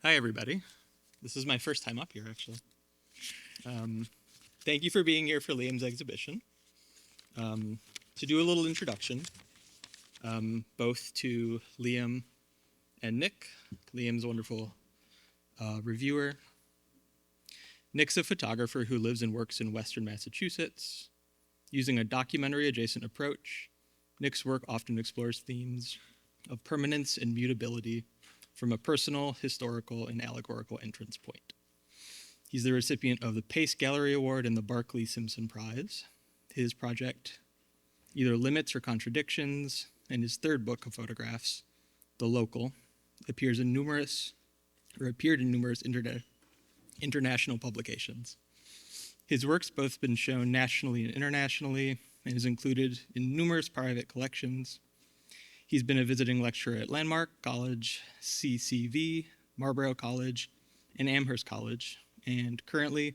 Hi, everybody. This is my first time up here, actually. Um, Thank you for being here for Liam's exhibition. To do a little introduction, both to Liam and Nick. Liam's a wonderful reviewer. Nick's a photographer who lives and works in Western Massachusetts. Using a documentary adjacent approach, Nick's work often explores themes of permanence and mutability from a personal, historical, and allegorical entrance point. He's the recipient of the Pace Gallery Award and the Barclay Simpson Prize. His project either limits or contradictions, and his third book of photographs, The Local, appeared in numerous international publications. His work's both been shown nationally and internationally, and is included in numerous private collections. He's been a visiting lecturer at Landmark College, CCV, Marlborough College, and Amherst College, and currently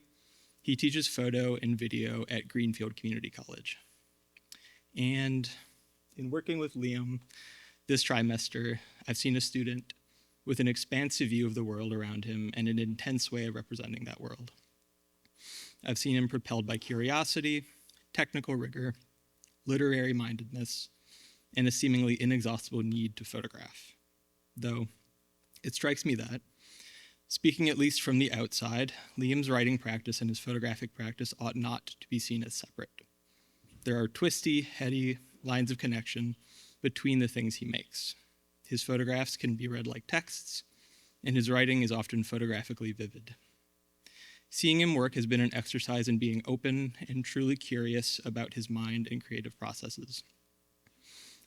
he teaches photo and video at Greenfield Community College. And in working with Liam this trimester, I've seen a student with an expansive view of the world around him and an intense way of representing that world. I've seen him propelled by curiosity, technical rigor, literary mindedness, and a seemingly inexhaustible need to photograph. Though it strikes me that, speaking at least from the outside, Liam's writing practice and his photographic practice ought not to be seen as separate. There are twisty, heady lines of connection between the things he makes. His photographs can be read like texts, and his writing is often photographically vivid. Seeing him work has been an exercise in being open and truly curious about his mind and creative processes.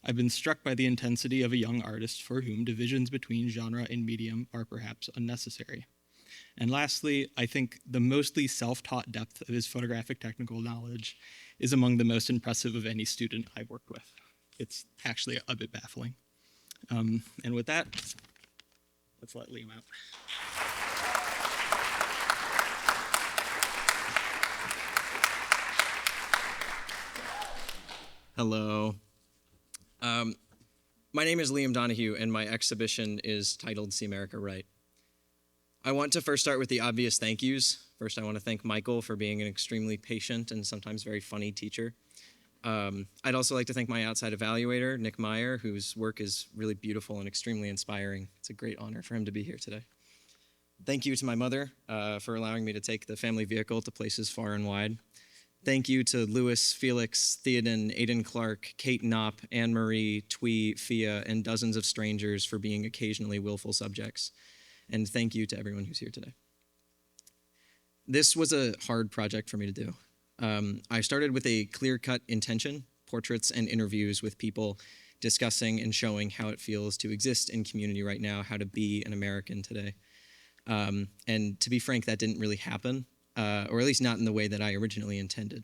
I've been struck by the intensity of a young artist for whom divisions between genre and medium are perhaps unnecessary. And lastly, I think the mostly self-taught depth of his photographic technical knowledge is among the most impressive of any student I've worked with. It's actually a bit baffling. And with that, let's let Liam out. Hello. My name is Liam Donahue, and my exhibition is titled See America Right. I want to first start with the obvious thank yous. First, I want to thank Michael for being an extremely patient and sometimes very funny teacher. I'd also like to thank my outside evaluator, Nick Meyer, whose work is really beautiful and extremely inspiring. It's a great honor for him to be here today. Thank you to my mother for allowing me to take the family vehicle to places far and wide. Thank you to Louis, Felix, Theoden, Aidan Clark, Kate Knopp, Anne-Marie, Twee, Fia, and dozens of strangers for being occasionally willful subjects. And thank you to everyone who's here today. This was a hard project for me to do. I started with a clear-cut intention, portraits and interviews with people discussing and showing how it feels to exist in community right now, how to be an American today. And to be frank, that didn't really happen. Or at least not in the way that I originally intended.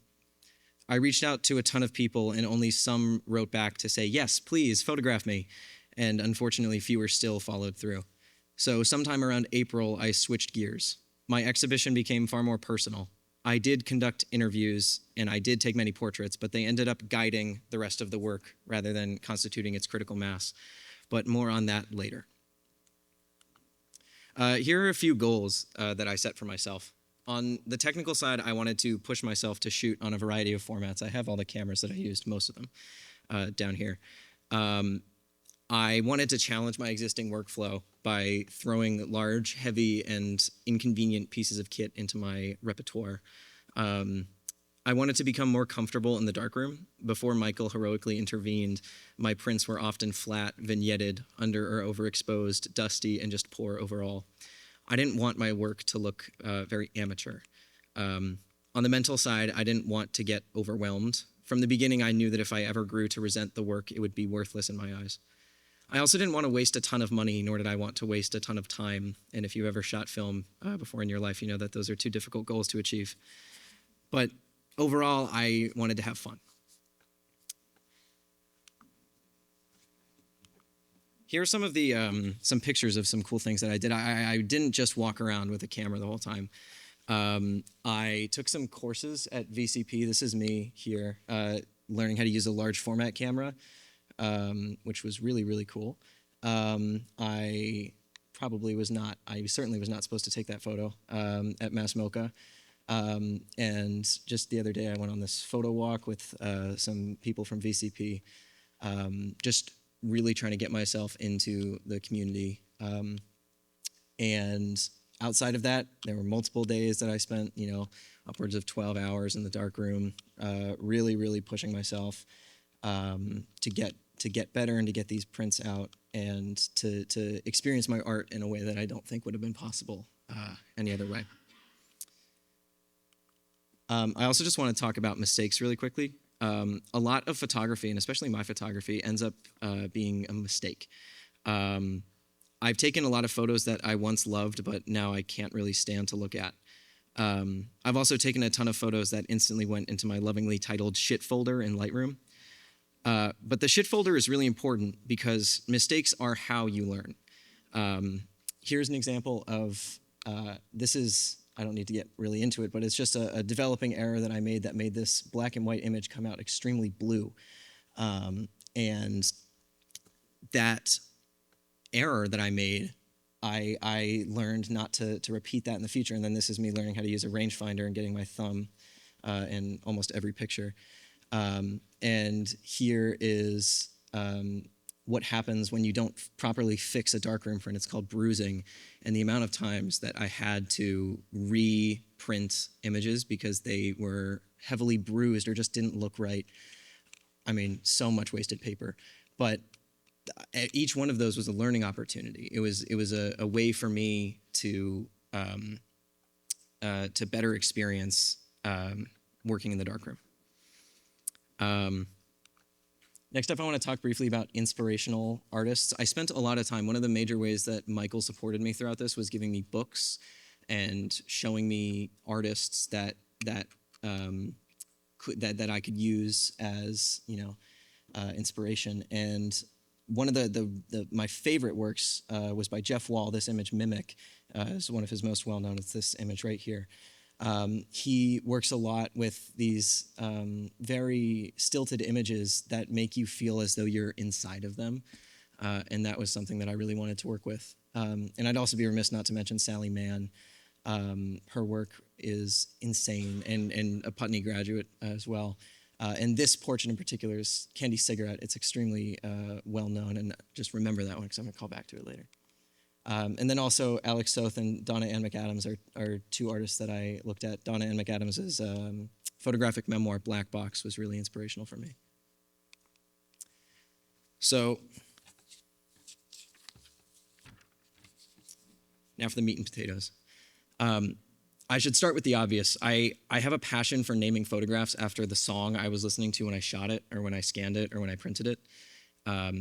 I reached out to a ton of people, and only some wrote back to say, yes, please, photograph me. And unfortunately, fewer still followed through. So sometime around April, I switched gears. My exhibition became far more personal. I did conduct interviews, and I did take many portraits, but they ended up guiding the rest of the work rather than constituting its critical mass. But more on that later. Here are a few goals that I set for myself. On the technical side, I wanted to push myself to shoot on a variety of formats. I have all the cameras that I used, most of them, down here. I wanted to challenge my existing workflow by throwing large, heavy, and inconvenient pieces of kit into my repertoire. I wanted to become more comfortable in the darkroom. Before Michael heroically intervened, my prints were often flat, vignetted, under or overexposed, dusty, and just poor overall. I didn't want my work to look very amateur. On the mental side, I didn't want to get overwhelmed. From the beginning, I knew that if I ever grew to resent the work, it would be worthless in my eyes. I also didn't want to waste a ton of money, nor did I want to waste a ton of time. And if you ever shot film before in your life, you know that those are two difficult goals to achieve. But overall, I wanted to have fun. Here are some of the some pictures of some cool things that I did. I didn't just walk around with a camera the whole time. I took some courses at VCP. This is me here learning how to use a large format camera, which was really, really cool. I probably was not. I certainly was not supposed to take that photo at Mass MoCA. And just the other day, I went on this photo walk with some people from VCP, just really trying to get myself into the community. And outside of that, there were multiple days that I spent, upwards of 12 hours in the dark room, really, really pushing myself to get better and to get these prints out and to experience my art in a way that I don't think would have been possible any other way. I also just want to talk about mistakes really quickly. A lot of photography, and especially my photography, ends up being a mistake. I've taken a lot of photos that I once loved, but now I can't really stand to look at. I've also taken a ton of photos that instantly went into my lovingly titled shit folder in Lightroom. But the shit folder is really important because mistakes are how you learn. Here's an example of, I don't need to get really into it, but it's just a developing error that I made that made this black and white image come out extremely blue. And that error that I made, I learned not to repeat that in the future. And then this is me learning how to use a rangefinder and getting my thumb in almost every picture. And here is what happens when you don't properly fix a darkroom print. It's called bruising. And the amount of times that I had to reprint images because they were heavily bruised or just didn't look right. I mean, so much wasted paper. But each one of those was a learning opportunity. It was a way for me to better experience working in the darkroom. Next up, I want to talk briefly about inspirational artists. I spent a lot of time. One of the major ways that Michael supported me throughout this was giving me books and showing me artists that I could use as inspiration. And one of my favorite works was by Jeff Wall. This image, Mimic, is one of his most well-known. It's this image right here. He works a lot with these very stilted images that make you feel as though you're inside of them. And that was something that I really wanted to work with. And I'd also be remiss not to mention Sally Mann. Her work is insane, and a Putney graduate as well. And this portrait in particular is Candy Cigarette. It's extremely well known, and just remember that one because I'm going to call back to it later. And then also Alex Soth and Donna Ann McAdams are two artists that I looked at. Donna Ann McAdams' photographic memoir, Black Box, was really inspirational for me. So now for the meat and potatoes. I should start with the obvious. I have a passion for naming photographs after the song I was listening to when I shot it, or when I scanned it, or when I printed it.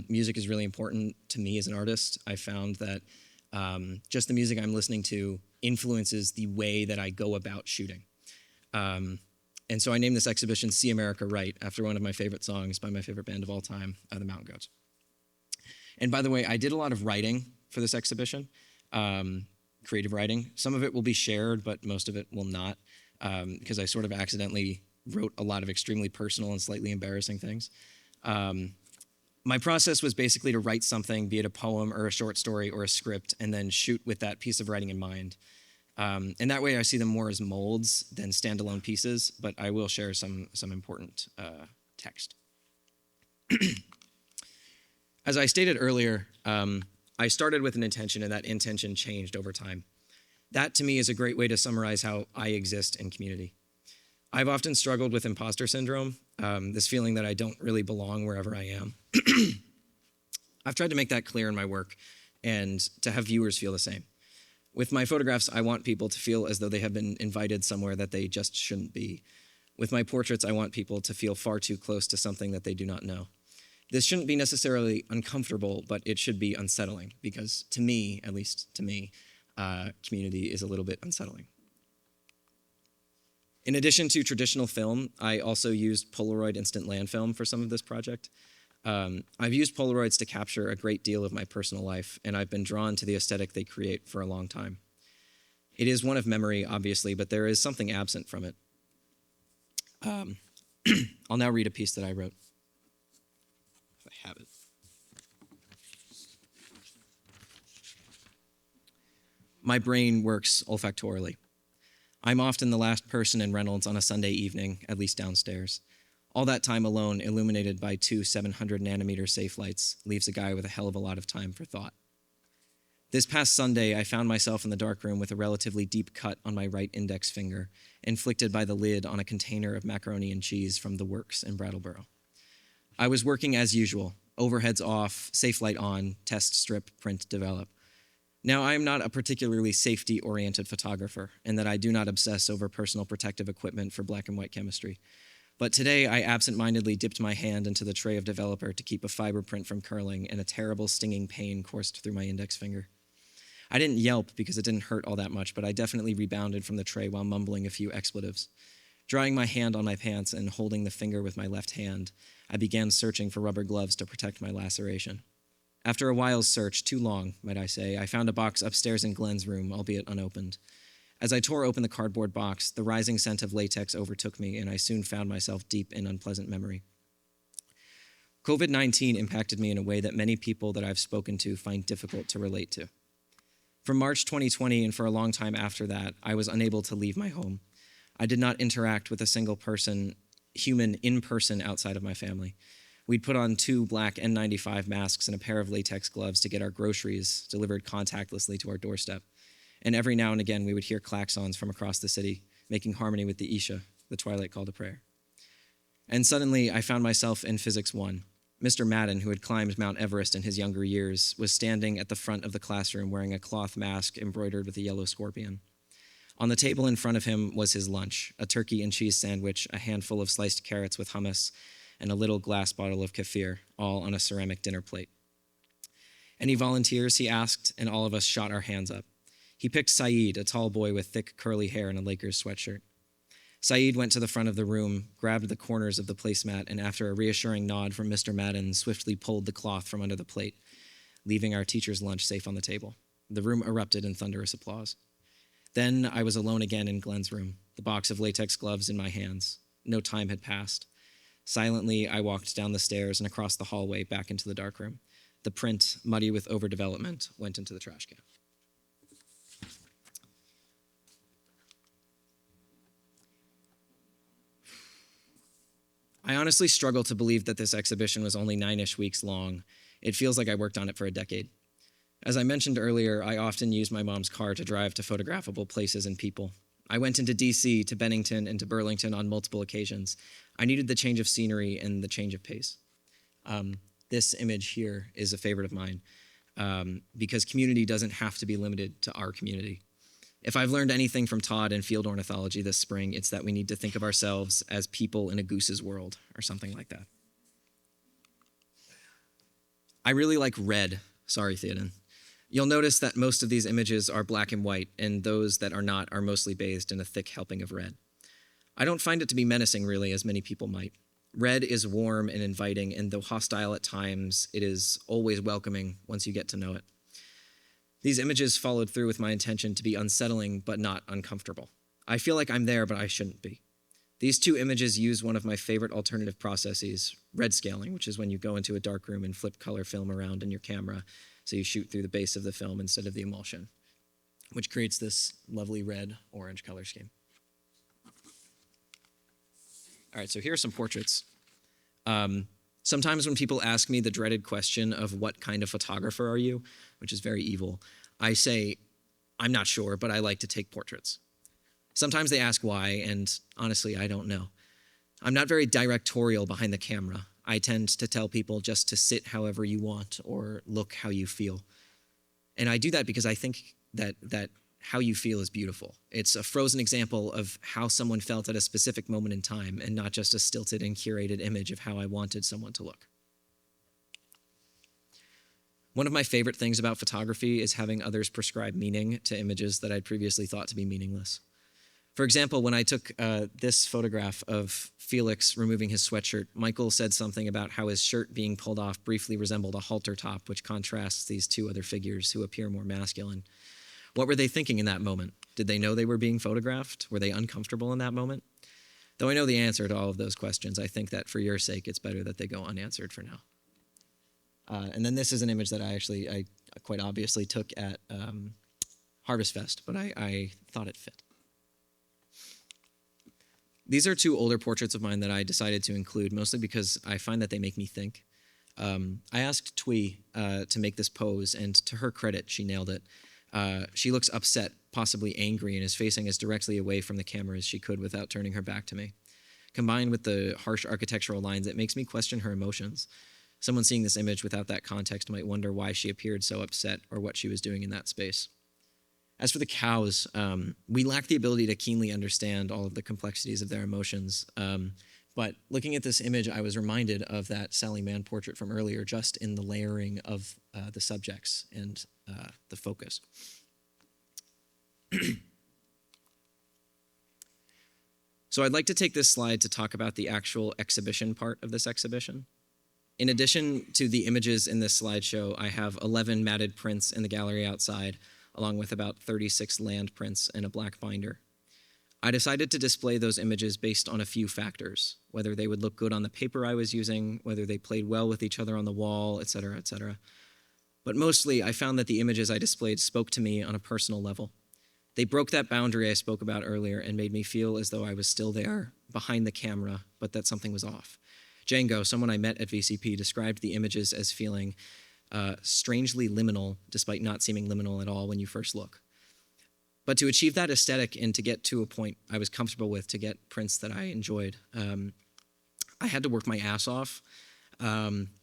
Music is really important to me as an artist. I found that just the music I'm listening to influences the way that I go about shooting. And so I named this exhibition See America Right, after one of my favorite songs by my favorite band of all time, the Mountain Goats. And by the way, I did a lot of writing for this exhibition, creative writing. Some of it will be shared, but most of it will not, because I sort of accidentally wrote a lot of extremely personal and slightly embarrassing things. My process was basically to write something, be it a poem or a short story or a script, and then shoot with that piece of writing in mind. And that way I see them more as molds than standalone pieces, but I will share some important text. As I stated earlier, I started with an intention, and that intention changed over time. That, to me, is a great way to summarize how I exist in community. I've often struggled with imposter syndrome, this feeling that I don't really belong wherever I am. I've tried to make that clear in my work and to have viewers feel the same. With my photographs, I want people to feel as though they have been invited somewhere that they just shouldn't be. With my portraits, I want people to feel far too close to something that they do not know. This shouldn't be necessarily uncomfortable, but it should be unsettling, because to me, at least to me, community is a little bit unsettling. In addition to traditional film, I also used Polaroid instant land film for some of this project. I've used Polaroids to capture a great deal of my personal life, and I've been drawn to the aesthetic they create for a long time. It is one of memory, obviously, but there is something absent from it. I'll now read a piece that I wrote, if I have it. My brain works olfactorily. I'm often the last person in Reynolds on a Sunday evening, at least downstairs. All that time alone, illuminated by two 700 nanometer safe lights, leaves a guy with a hell of a lot of time for thought. This past Sunday, I found myself in the darkroom with a relatively deep cut on my right index finger, inflicted by the lid on a container of macaroni and cheese from the Works in Brattleboro. I was working as usual, overheads off, safe light on, test strip, print develop. Now, I am not a particularly safety-oriented photographer, and that I do not obsess over personal protective equipment for black and white chemistry. But today, I absent-mindedly dipped my hand into the tray of developer to keep a fiber print from curling, and a terrible stinging pain coursed through my index finger. I didn't yelp because it didn't hurt all that much, but I definitely rebounded from the tray while mumbling a few expletives. Drawing my hand on my pants and holding the finger with my left hand, I began searching for rubber gloves to protect my laceration. After a while's search, too long, might I say, I found a box upstairs in Glenn's room, albeit unopened. As I tore open the cardboard box, the rising scent of latex overtook me, and I soon found myself deep in unpleasant memory. COVID-19 impacted me in a way that many people that I've spoken to find difficult to relate to. From March 2020 and for a long time after that, I was unable to leave my home. I did not interact with a single human in person outside of my family. We'd put on 2 black N95 masks and a pair of latex gloves to get our groceries delivered contactlessly to our doorstep. And every now and again, we would hear klaxons from across the city, making harmony with the Isha, the twilight call to prayer. And suddenly, I found myself in Physics 1. Mr. Madden, who had climbed Mount Everest in his younger years, was standing at the front of the classroom wearing a cloth mask embroidered with a yellow scorpion. On the table in front of him was his lunch, a turkey and cheese sandwich, a handful of sliced carrots with hummus, and a little glass bottle of kefir, all on a ceramic dinner plate. "Any volunteers?" he asked, and all of us shot our hands up. He picked Saeed, a tall boy with thick curly hair and a Lakers sweatshirt. Saeed went to the front of the room, grabbed the corners of the placemat, and after a reassuring nod from Mr. Madden, swiftly pulled the cloth from under the plate, leaving our teacher's lunch safe on the table. The room erupted in thunderous applause. Then I was alone again in Glenn's room, the box of latex gloves in my hands. No time had passed. Silently, I walked down the stairs and across the hallway back into the darkroom. The print, muddy with overdevelopment, went into the trash can. I honestly struggle to believe that this exhibition was only 9-ish weeks long. It feels like I worked on it for a decade. As I mentioned earlier, I often use my mom's car to drive to photographable places and people. I went into DC, to Bennington, and to Burlington on multiple occasions. I needed the change of scenery and the change of pace. This image here is a favorite of mine because community doesn't have to be limited to our community. If I've learned anything from Todd and field ornithology this spring, it's that we need to think of ourselves as people in a goose's world, or something like that. I really like red. Sorry, Theoden. You'll notice that most of these images are black and white, and those that are not are mostly bathed in a thick helping of red. I don't find it to be menacing, really, as many people might. Red is warm and inviting, and though hostile at times, it is always welcoming once you get to know it. These images followed through with my intention to be unsettling but not uncomfortable. I feel like I'm there, but I shouldn't be. These 2 images use one of my favorite alternative processes, red scaling, which is when you go into a dark room and flip color film around in your camera so you shoot through the base of the film instead of the emulsion, which creates this lovely red-orange color scheme. All right, so here are some portraits. Sometimes when people ask me the dreaded question of what kind of photographer are you, which is very evil, I say, I'm not sure, but I like to take portraits. Sometimes they ask why, and honestly, I don't know. I'm not very directorial behind the camera. I tend to tell people just to sit however you want or look how you feel. And I do that because I think that how you feel is beautiful. It's a frozen example of how someone felt at a specific moment in time and not just a stilted and curated image of how I wanted someone to look. One of my favorite things about photography is having others prescribe meaning to images that I'd previously thought to be meaningless. For example, when I took this photograph of Felix removing his sweatshirt, Michael said something about how his shirt being pulled off briefly resembled a halter top, which contrasts these 2 other figures who appear more masculine. What were they thinking in that moment? Did they know they were being photographed? Were they uncomfortable in that moment? Though I know the answer to all of those questions, I think that for your sake, it's better that they go unanswered for now. And then this is an image that I quite obviously took at Harvest Fest, but I thought it fit. These are two older portraits of mine that I decided to include, mostly because I find that they make me think. I asked Twee to make this pose, and to her credit, she nailed it. She looks upset, possibly angry, and is facing as directly away from the camera as she could without turning her back to me. Combined with the harsh architectural lines, it makes me question her emotions. Someone seeing this image without that context might wonder why she appeared so upset or what she was doing in that space. As for the cows, we lack the ability to keenly understand all of the complexities of their emotions. But looking at this image, I was reminded of that Sally Mann portrait from earlier, just in the layering of the subjects and the focus. So I'd like to take this slide to talk about the actual exhibition part of this exhibition. In addition to the images in this slideshow, I have 11 matted prints in the gallery outside, along with about 36 land prints and a black binder. I decided to display those images based on a few factors, whether they would look good on the paper I was using, whether they played well with each other on the wall, et cetera, et cetera. But mostly, I found that the images I displayed spoke to me on a personal level. They broke that boundary I spoke about earlier and made me feel as though I was still there, behind the camera, but that something was off. Django, someone I met at VCP, described the images as feeling strangely liminal, despite not seeming liminal at all when you first look. But to achieve that aesthetic and to get to a point I was comfortable with, to get prints that I enjoyed, I had to work my ass off.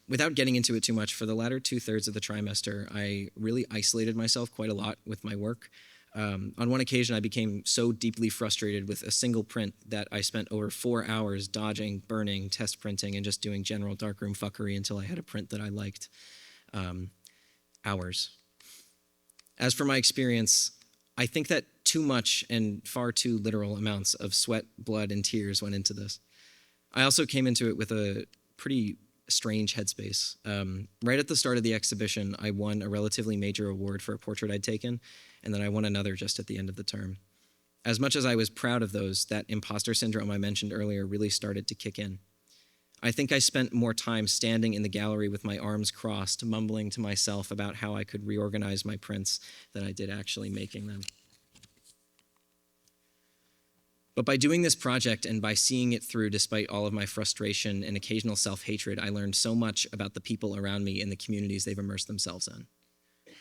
Without getting into it too much, for the latter 2/3 of the trimester, I really isolated myself quite a lot with my work. On one occasion, I became so deeply frustrated with a single print that I spent over 4 hours dodging, burning, test printing, and just doing general darkroom fuckery until I had a print that I liked. Hours. As for my experience, I think that too much and far too literal amounts of sweat, blood, and tears went into this. I also came into it with a pretty strange headspace. Right at the start of the exhibition, I won a relatively major award for a portrait I'd taken, and then I won another just at the end of the term. As much as I was proud of those, that imposter syndrome I mentioned earlier really started to kick in. I think I spent more time standing in the gallery with my arms crossed, mumbling to myself about how I could reorganize my prints than I did actually making them. But by doing this project and by seeing it through despite all of my frustration and occasional self-hatred, I learned so much about the people around me and the communities they've immersed themselves in.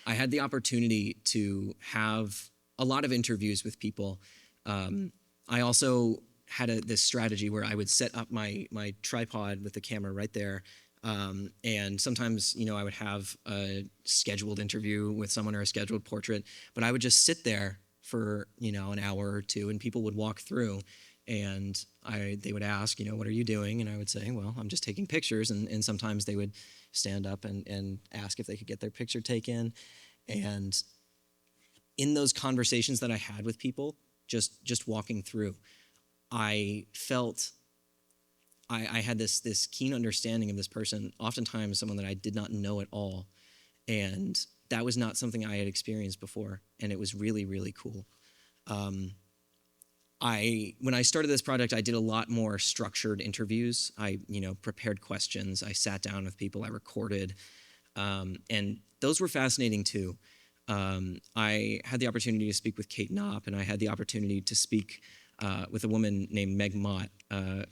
I had the opportunity to have a lot of interviews with people. I also had this strategy where I would set up my tripod with the camera right there. And sometimes, I would have a scheduled interview with someone or a scheduled portrait, but I would just sit there for, an hour or two, and people would walk through and they would ask, what are you doing? And I would say, well, I'm just taking pictures. And sometimes they would stand up and ask if they could get their picture taken. And in those conversations that I had with people, just walking through, I felt I had this keen understanding of this person, oftentimes someone that I did not know at all. And that was not something I had experienced before. And it was really, really cool. When I started this project, I did a lot more structured interviews. I, prepared questions. I sat down with people. I recorded. And those were fascinating too. I had the opportunity to speak with Kate Knopp, and I had the opportunity to speak with a woman named Meg Mott,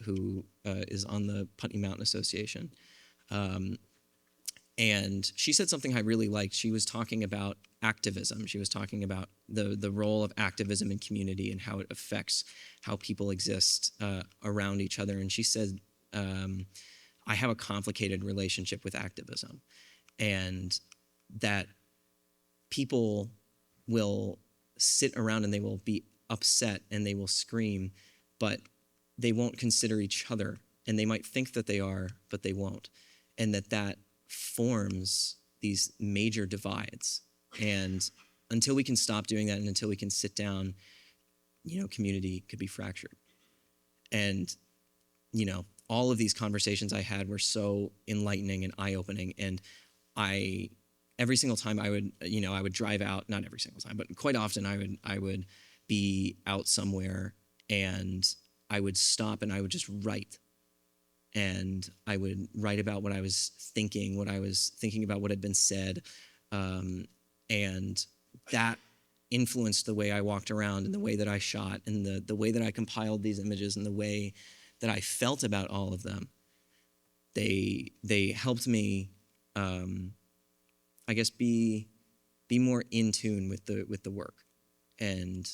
who is on the Putney Mountain Association. And she said something I really liked. She was talking about activism. She was talking about the role of activism in community and how it affects how people exist around each other. And she said, I have a complicated relationship with activism, and that people will sit around and they will be upset and they will scream, but they won't consider each other. And they might think that they are, but they won't. And that forms these major divides. And until we can stop doing that and until we can sit down, community could be fractured. And, all of these conversations I had were so enlightening and eye-opening. And every single time I would drive out, not every single time, but quite often I would be out somewhere and I would stop and I would just write. And I would write about what I was thinking about what had been said. And that influenced the way I walked around and the way that I shot and the way that I compiled these images and the way that I felt about all of them. They helped me, I guess, be more in tune with the work, and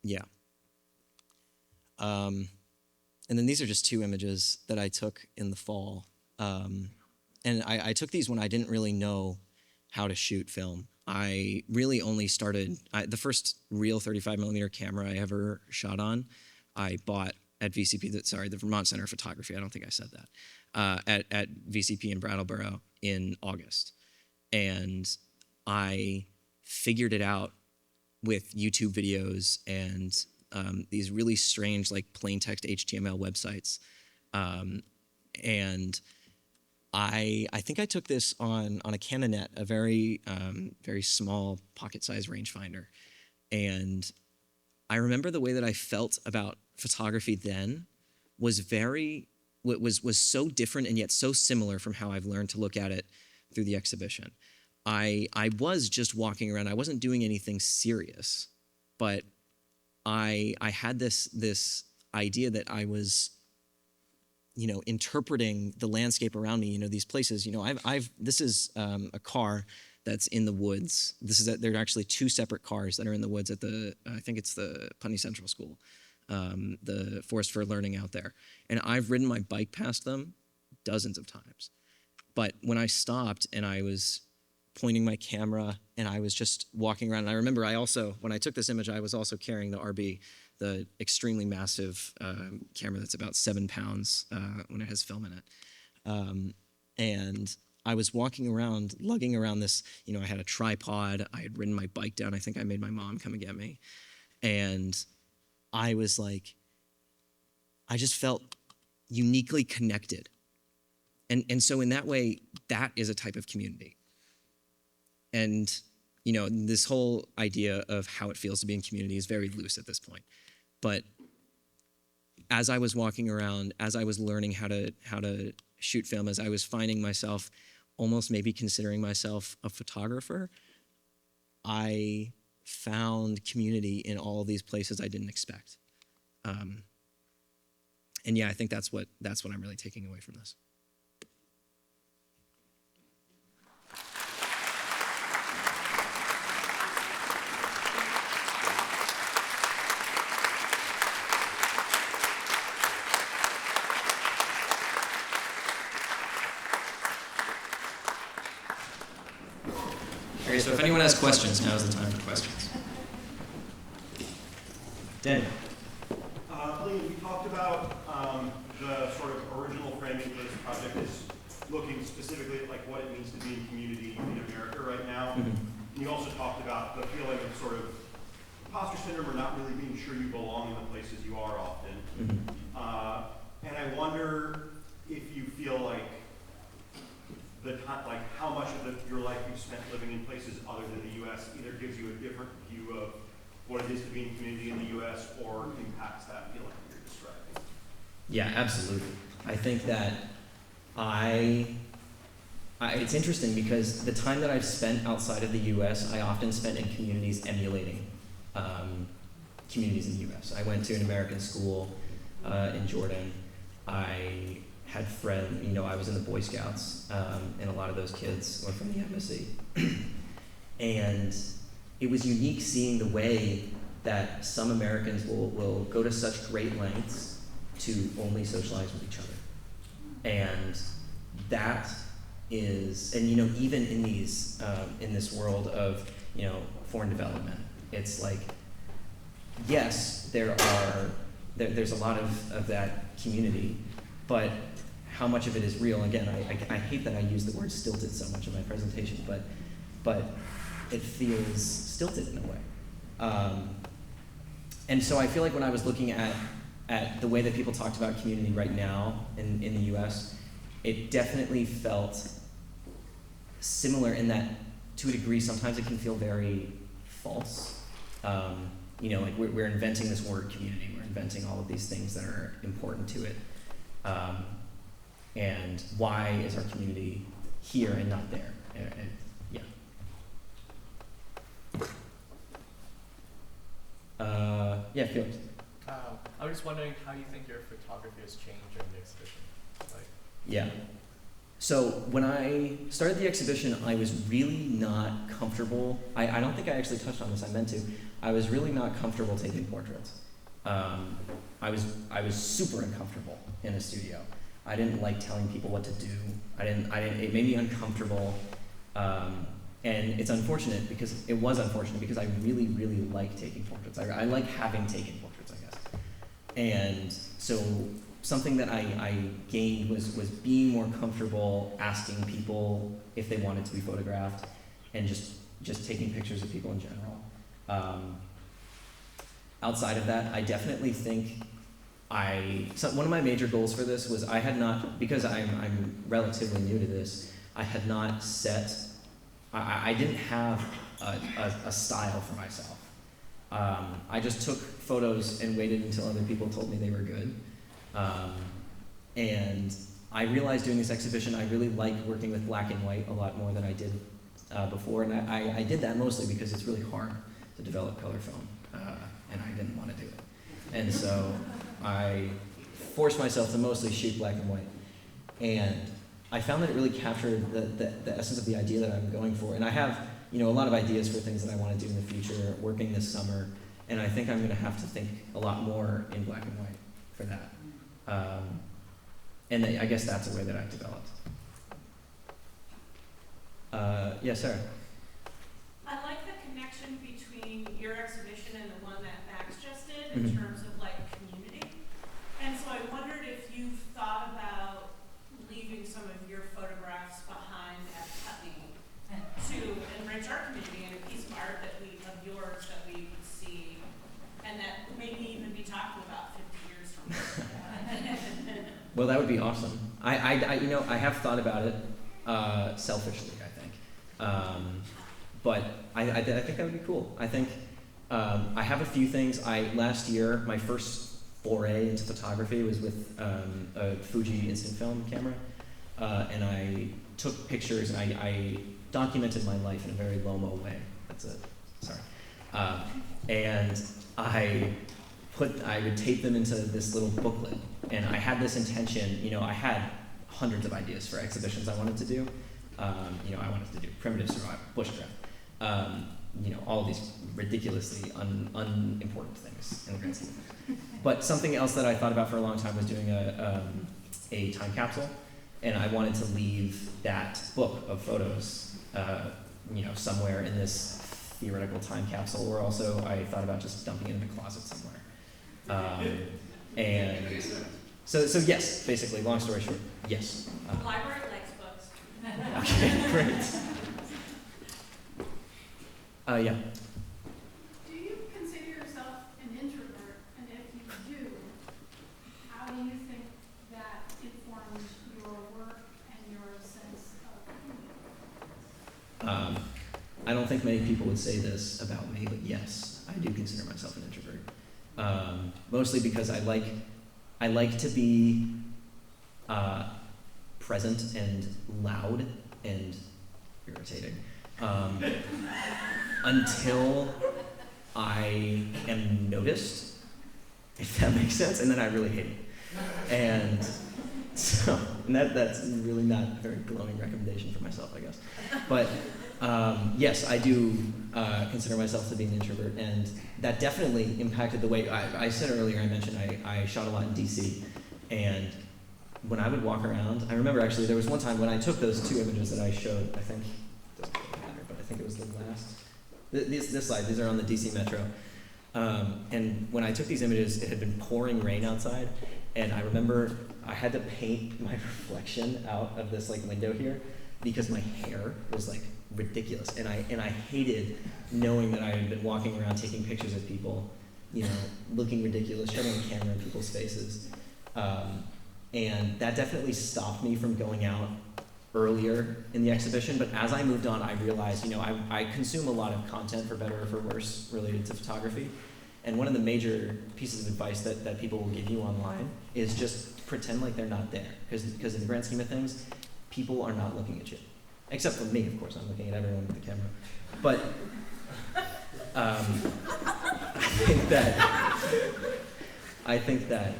yeah. And then these are just 2 images that I took in the fall, and I took these when I didn't really know how to shoot film. I really only started, the first real 35mm camera I ever shot on, I bought at VCP, the Vermont Center of Photography, I don't think I said that, at VCP in Brattleboro in August. And I figured it out with YouTube videos and these really strange, like, plain text HTML websites. And I think I took this on a Canonet, a very small pocket-sized rangefinder, and I remember the way that I felt about photography then was so different and yet so similar from how I've learned to look at it through the exhibition. I was just walking around. I wasn't doing anything serious, but I had this idea that I was, interpreting the landscape around me. These places. This is a car that's in the woods. There are actually 2 separate cars that are in the woods at I think it's the Putney Central School, the Forest for Learning out there. And I've ridden my bike past them dozens of times. But when I stopped and I was pointing my camera and I was just walking around, and I remember when I took this image, I was also carrying the RB, the extremely massive camera that's about 7 pounds when it has film in it. And I was walking around, lugging around this, I had a tripod, I had ridden my bike down, I think I made my mom come and get me. And I was like, I just felt uniquely connected. And so in that way, that is a type of community. And, this whole idea of how it feels to be in community is very loose at this point. But as I was walking around, as I was learning how to shoot film, as I was finding myself almost maybe considering myself a photographer, I found community in all of these places I didn't expect. And yeah, I think that's what I'm really taking away from this. Okay, so if anyone has questions, now is the time for questions. Danny. Liam, you talked about the sort of original framing for this project is looking specifically at like what it means to be in community in America right now. Mm-hmm. You also talked about the feeling of sort of imposter syndrome or not really being sure you belong in the places you are often. Mm-hmm. And I wonder if you feel like how much of your life you've spent living in places other than the U.S. either gives you a different view of what it is to be in community in the U.S. or impacts that feeling that you're describing. Yeah, absolutely. I think that it's interesting because the time that I've spent outside of the U.S., I often spent in communities emulating communities in the U.S. I went to an American school in Jordan. I had friends, I was in the Boy Scouts, and a lot of those kids were from the embassy. And it was unique seeing the way that some Americans will go to such great lengths to only socialize with each other. And that is, and even in these, in this world of, foreign development, it's like, yes, there's a lot of that community, but how much of it is real? Again, I hate that I use the word stilted so much in my presentation, but it feels stilted in a way. And so I feel like when I was looking at the way that people talked about community right now in the US, it definitely felt similar in that, to a degree, sometimes it can feel very false. Like we're inventing this word community, we're inventing all of these things that are important to it. And why is our community here and not there? Yeah. Yeah, Felix. I was just wondering how you think your photography has changed during the exhibition. Like, Yeah. So when I started the exhibition, I was really not comfortable. I don't think I actually touched on this. I meant to. I was really not comfortable taking portraits. I was super uncomfortable in a studio. I didn't like telling people what to do. It made me uncomfortable. And it's unfortunate because I really, really like taking portraits. I like having taken portraits, I guess. And so something that I gained was being more comfortable asking people if they wanted to be photographed and just taking pictures of people in general. Outside of that, I definitely think one of my major goals for this was because I'm relatively new to this, I had not set, I didn't have a style for myself. I just took photos and waited until other people told me they were good. And I realized doing this exhibition, I really like working with black and white a lot more than I did before. And I did that mostly because it's really hard to develop color film, and I didn't want to do it. And so I forced myself to mostly shoot black and white. And I found that it really captured the essence of the idea that I'm going for. And I have, a lot of ideas for things that I want to do in the future, working this summer. And I think I'm going to have to think a lot more in black and white for that. And I guess that's a way that I've developed. Yeah, Sarah. I like the connection between your exhibition and the one that Max just did in Mhm. terms of like community. And so I wondered if you've thought about leaving some of your photographs behind at Putney to enrich our community and a piece of art of yours that we would see and that maybe even be talking about 50 years from now. Well, that would be awesome. I have thought about it selfishly, I think. But I think that would be cool. I think I have a few things. Last year, my first foray into photography was with a Fuji instant film camera. And I took pictures and I documented my life in a very Lomo way. That's it. Sorry. And I would tape them into this little booklet. And I had this intention, I had hundreds of ideas for exhibitions I wanted to do. I wanted to do primitive survival, bushcraft, all of these ridiculously unimportant things in the grand scheme of things. But something else that I thought about for a long time was doing a time capsule. And I wanted to leave that book of photos, somewhere in this theoretical time capsule, or also I thought about just dumping it in a closet somewhere. And so yes, basically, long story short, yes. The library likes books. Okay, great. Yeah. Do you consider yourself an introvert? And if you do, how do you think that informs your work and your sense of community? I don't think many people would say this about me, but yes, I do consider myself an introvert. Mostly because I like to be present and loud and irritating until I am noticed, if that makes sense, and then I really hate it. And so that's really not a very glowing recommendation for myself, I guess. But yes, I do consider myself to be an introvert, and that definitely impacted the way, I said earlier, I mentioned I shot a lot in DC, and when I would walk around, I remember actually there was one time when I took those two images that I showed, I think, it doesn't really matter, but I think it was the last, this slide, these are on the DC Metro, and when I took these images, it had been pouring rain outside, and I remember I had to paint my reflection out of this window here, because my hair was ridiculous, and I hated knowing that I had been walking around taking pictures of people, looking ridiculous, shoving a camera in people's faces, and that definitely stopped me from going out earlier in the exhibition. But as I moved on, I realized, I consume a lot of content, for better or for worse, related to photography, and one of the major pieces of advice that people will give you online is just pretend like they're not there, because in the grand scheme of things, people are not looking at you. Except for me, of course, I'm looking at everyone with the camera. But I think that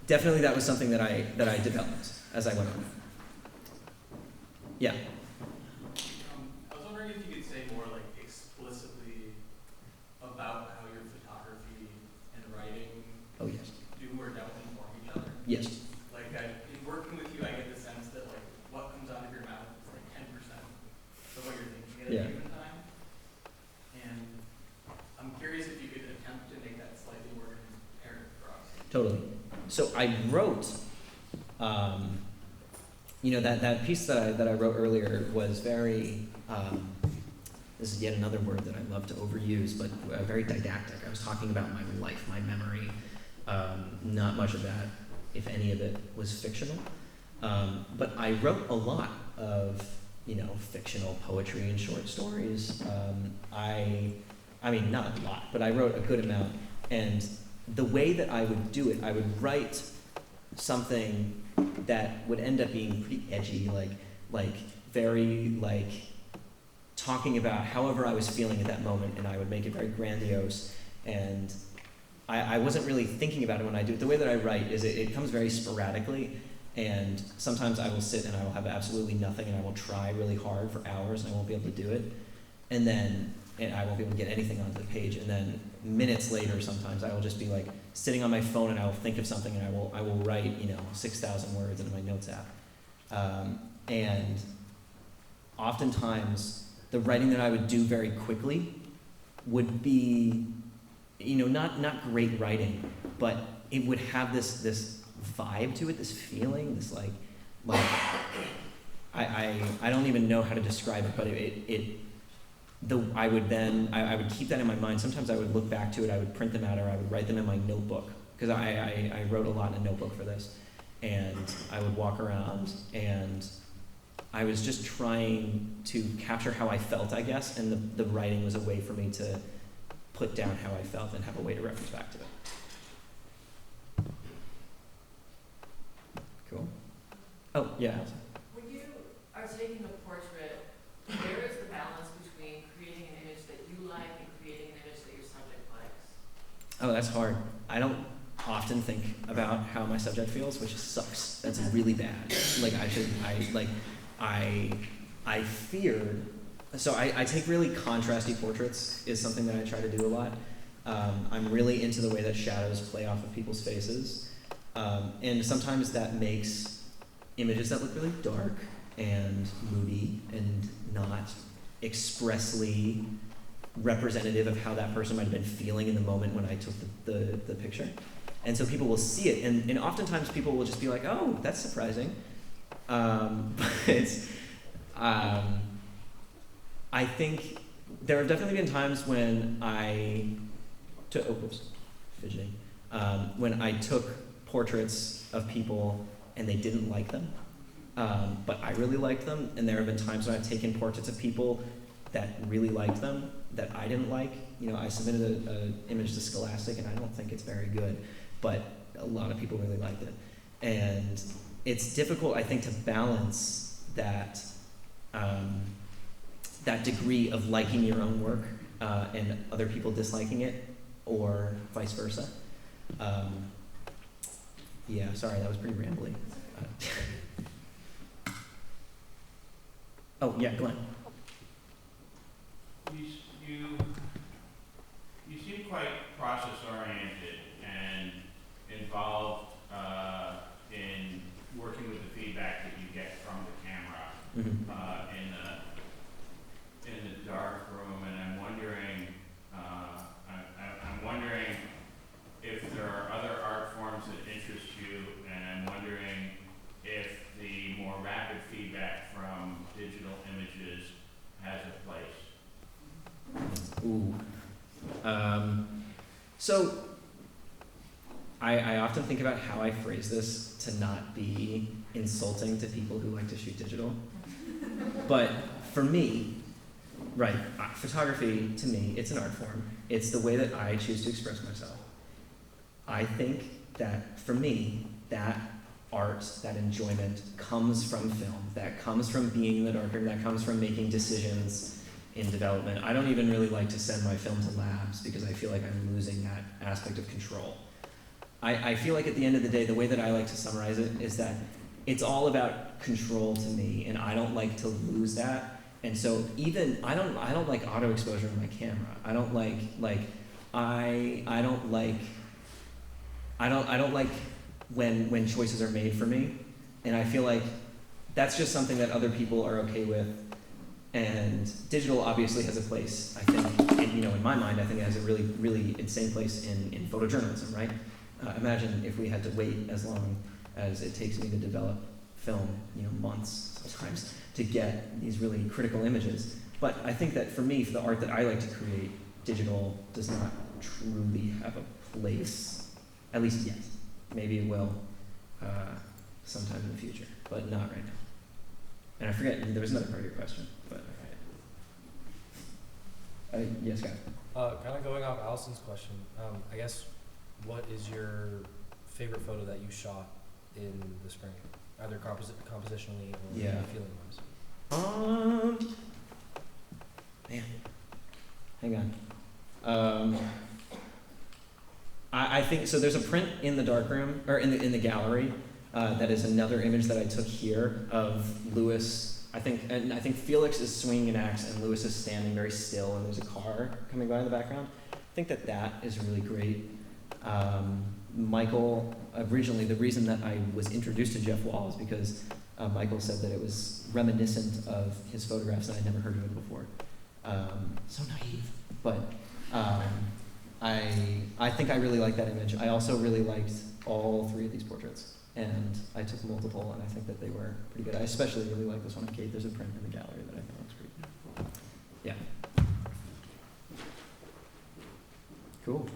definitely that was something that I developed as I went on. Yeah. I was wondering if you could say more like explicitly about how your photography and writing Oh yes. do or don't inform each other. Yes. Like in working with you, I get the sense that like what comes out of your mouth is like 10% of what you're thinking at Yeah. a given time. And I'm curious if you could attempt to make that slightly more transparent for us. Totally. So I wrote, that piece that I wrote earlier was very, this is yet another word that I love to overuse, but very didactic. I was talking about my life, my memory. Not much of that, if any of it, was fictional. But I wrote a lot of, fictional poetry and short stories. I mean, not a lot, but I wrote a good amount. And the way that I would do it, I would write something that would end up being pretty edgy, like very talking about however I was feeling at that moment, and I would make it very grandiose. And I wasn't really thinking about it when I do it. The way that I write is it comes very sporadically, and sometimes I will sit and I will have absolutely nothing, and I will try really hard for hours, and I won't be able to do it. And I won't be able to get anything onto the page. And then minutes later, sometimes I will just be like sitting on my phone, and I will think of something, and I will write 6,000 words into my notes app. And oftentimes, the writing that I would do very quickly would be, not great writing, but it would have this vibe to it, this feeling, this like I don't even know how to describe it, but I would keep that in my mind. Sometimes I would look back to it, I would print them out, or I would write them in my notebook, because I wrote a lot in a notebook for this. And I would walk around, and I was just trying to capture how I felt, I guess, and the writing was a way for me to put down how I felt and have a way to reference back to it. Cool. Oh, yeah. When you are taking a portrait, where is the balance between creating an image that you like and creating an image that your subject likes? Oh, that's hard. I don't often think about how my subject feels, which sucks. That's really bad. I feared. So I take really contrasty portraits is something that I try to do a lot. I'm really into the way that shadows play off of people's faces. And sometimes that makes images that look really dark and moody and not expressly representative of how that person might have been feeling in the moment when I took the picture. And so people will see it, and oftentimes people will just be like, oh, that's surprising. But I think there have definitely been times when when I took portraits of people and they didn't like them, but I really liked them. And there have been times when I've taken portraits of people that really liked them that I didn't like. I submitted an image to Scholastic, and I don't think it's very good, but a lot of people really liked it. And it's difficult, I think, to balance that that degree of liking your own work and other people disliking it, or vice versa. Yeah, sorry, that was pretty rambly. Oh, yeah, Glenn. You seem quite process-oriented and involved in working with the feedback that you get from the camera. Mm-hmm. In the dark room, and I'm wondering if there are other art forms that interest you, and I'm wondering if the more rapid feedback from digital images has a place. Ooh. So I often think about how I phrase this to not be insulting to people who like to shoot digital. But for me, right, photography, to me, it's an art form. It's the way that I choose to express myself. I think that, for me, that art, that enjoyment, comes from film. That comes from being in the darkroom. That comes from making decisions in development. I don't even really like to send my film to labs because I feel like I'm losing that aspect of control. I feel like at the end of the day, the way that I like to summarize it is that it's all about control to me, and I don't like to lose that. And so even I don't like auto exposure on my camera. I don't like when choices are made for me, and I feel like that's just something that other people are okay with. And digital obviously has a place, I think, in my mind, I think it has a really, really insane place in photojournalism, right? Imagine if we had to wait as long as it takes me to develop film, months sometimes, to get these really critical images. But I think that for me, for the art that I like to create, digital does not truly have a place, at least yet. Maybe it will sometime in the future, but not right now. And I forget, there was another part of your question, but yes, guys. Kind of going off Allison's question, I guess, what is your favorite photo that you shot in the spring, either compositionally or feeling-wise? Man, hang on. I think so. There's a print in the darkroom or in the gallery that is another image that I took here of Lewis. I think Felix is swinging an axe and Lewis is standing very still, and there's a car coming by in the background. I think that is really great. Michael, originally the reason that I was introduced to Jeff Wall is because Michael said that it was reminiscent of his photographs, and I'd never heard of it before. So naive, but I think I really like that image. I also really liked all three of these portraits, and I took multiple, and I think that they were pretty good. I especially really like this one of Kate. There's a print in the gallery that I think looks pretty good. Yeah. Cool.